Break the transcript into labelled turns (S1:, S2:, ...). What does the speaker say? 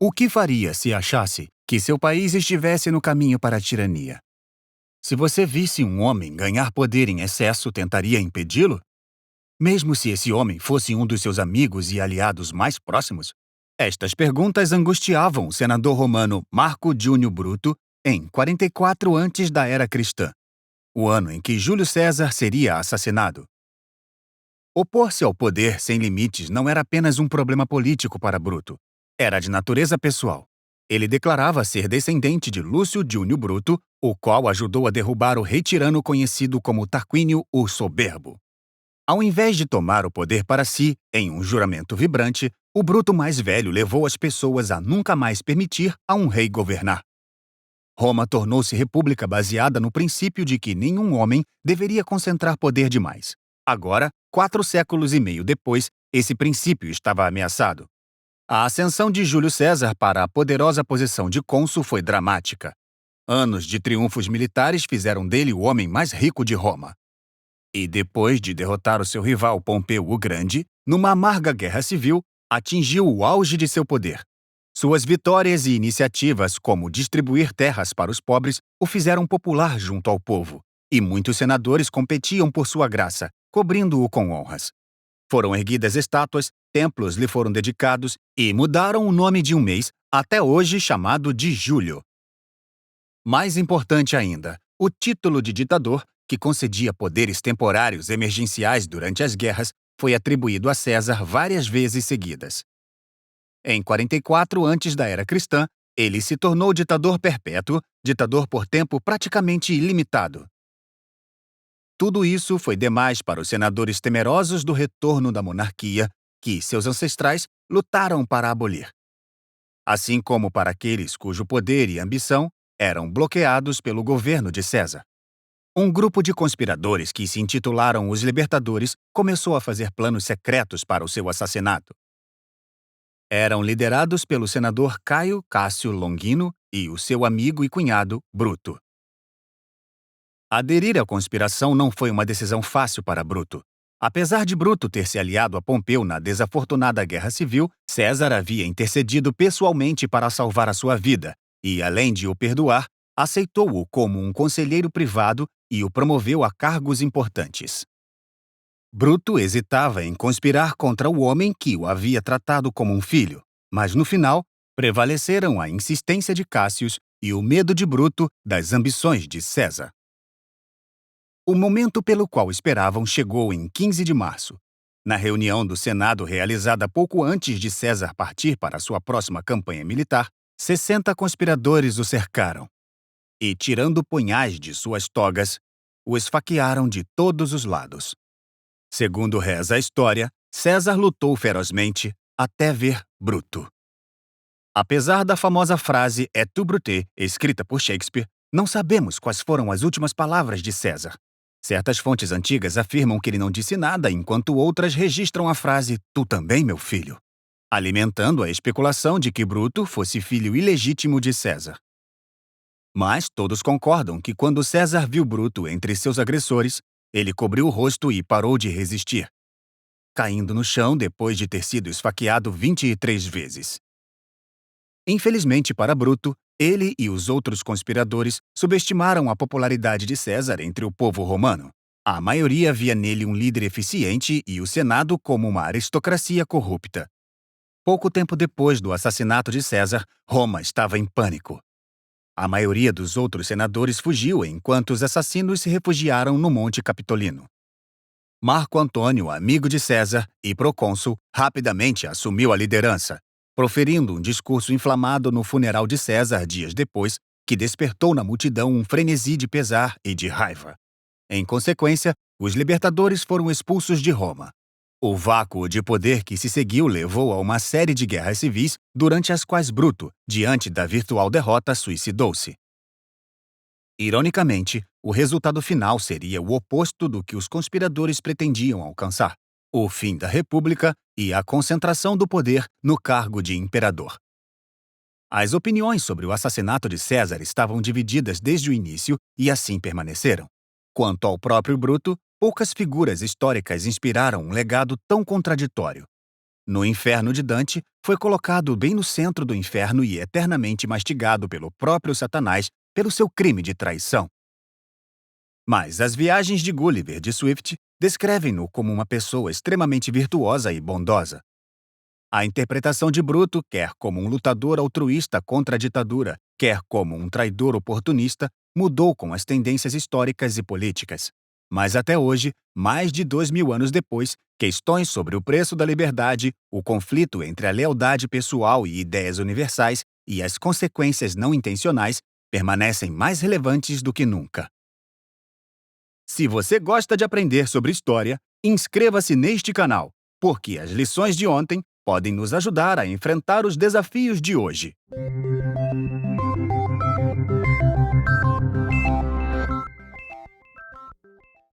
S1: O que faria se achasse que seu país estivesse no caminho para a tirania? Se você visse um homem ganhar poder em excesso, tentaria impedi-lo? Mesmo se esse homem fosse um dos seus amigos e aliados mais próximos? Estas perguntas angustiavam o senador romano Marco Júnior Bruto em 44 antes da era cristã, o ano em que Júlio César seria assassinado. Opor-se ao poder sem limites não era apenas um problema político para Bruto. Era de natureza pessoal. Ele declarava ser descendente de Lúcio Júnior Bruto, o qual ajudou a derrubar o rei tirano conhecido como Tarquínio o Soberbo. Ao invés de tomar o poder para si, em um juramento vibrante, o Bruto mais velho levou as pessoas a nunca mais permitir a um rei governar. Roma tornou-se república baseada no princípio de que nenhum homem deveria concentrar poder demais. Agora, 4 séculos e meio depois, esse princípio estava ameaçado. A ascensão de Júlio César para a poderosa posição de cônsul foi dramática. Anos de triunfos militares fizeram dele o homem mais rico de Roma. E depois de derrotar o seu rival Pompeu o Grande, numa amarga guerra civil, atingiu o auge de seu poder. Suas vitórias e iniciativas, como distribuir terras para os pobres, o fizeram popular junto ao povo, e muitos senadores competiam por sua graça, cobrindo-o com honras. Foram erguidas estátuas, templos lhe foram dedicados e mudaram o nome de um mês, até hoje chamado de Júlio. Mais importante ainda, o título de ditador, que concedia poderes temporários emergenciais durante as guerras, foi atribuído a César várias vezes seguidas. Em 44 antes da era cristã, ele se tornou ditador perpétuo, ditador por tempo praticamente ilimitado. Tudo isso foi demais para os senadores temerosos do retorno da monarquia, que seus ancestrais lutaram para abolir. Assim como para aqueles cujo poder e ambição eram bloqueados pelo governo de César. Um grupo de conspiradores que se intitularam os Libertadores começou a fazer planos secretos para o seu assassinato. Eram liderados pelo senador Caio Cássio Longino e o seu amigo e cunhado, Bruto. Aderir à conspiração não foi uma decisão fácil para Bruto. Apesar de Bruto ter se aliado a Pompeu na desafortunada Guerra Civil, César havia intercedido pessoalmente para salvar a sua vida e, além de o perdoar, aceitou-o como um conselheiro privado e o promoveu a cargos importantes. Bruto hesitava em conspirar contra o homem que o havia tratado como um filho, mas no final prevaleceram a insistência de Cássius e o medo de Bruto das ambições de César. O momento pelo qual esperavam chegou em 15 de março. Na reunião do Senado realizada pouco antes de César partir para sua próxima campanha militar, 60 conspiradores o cercaram e, tirando punhais de suas togas, o esfaquearam de todos os lados. Segundo reza a história, César lutou ferozmente até ver Bruto. Apesar da famosa frase "Et tu, Brute", escrita por Shakespeare, não sabemos quais foram as últimas palavras de César. Certas fontes antigas afirmam que ele não disse nada, enquanto outras registram a frase "Tu também, meu filho", alimentando a especulação de que Bruto fosse filho ilegítimo de César. Mas todos concordam que quando César viu Bruto entre seus agressores, ele cobriu o rosto e parou de resistir, caindo no chão depois de ter sido esfaqueado 23 vezes. Infelizmente para Bruto, ele e os outros conspiradores subestimaram a popularidade de César entre o povo romano. A maioria via nele um líder eficiente e o Senado como uma aristocracia corrupta. Pouco tempo depois do assassinato de César, Roma estava em pânico. A maioria dos outros senadores fugiu enquanto os assassinos se refugiaram no Monte Capitolino. Marco Antônio, amigo de César e procônsul, rapidamente assumiu a liderança, proferindo um discurso inflamado no funeral de César dias depois, que despertou na multidão um frenesi de pesar e de raiva. Em consequência, os libertadores foram expulsos de Roma. O vácuo de poder que se seguiu levou a uma série de guerras civis, durante as quais Bruto, diante da virtual derrota, suicidou-se. Ironicamente, o resultado final seria o oposto do que os conspiradores pretendiam alcançar: o fim da República e a concentração do poder no cargo de imperador. As opiniões sobre o assassinato de César estavam divididas desde o início e assim permaneceram. Quanto ao próprio Bruto, poucas figuras históricas inspiraram um legado tão contraditório. No inferno de Dante, foi colocado bem no centro do inferno e eternamente mastigado pelo próprio Satanás pelo seu crime de traição. Mas as viagens de Gulliver de Swift descrevem-no como uma pessoa extremamente virtuosa e bondosa. A interpretação de Bruto, quer como um lutador altruísta contra a ditadura, quer como um traidor oportunista, mudou com as tendências históricas e políticas. Mas até hoje, mais de 2000 anos depois, questões sobre o preço da liberdade, o conflito entre a lealdade pessoal e ideias universais e as consequências não intencionais permanecem mais relevantes do que nunca. Se você gosta de aprender sobre história, inscreva-se neste canal, porque as lições de ontem podem nos ajudar a enfrentar os desafios de hoje.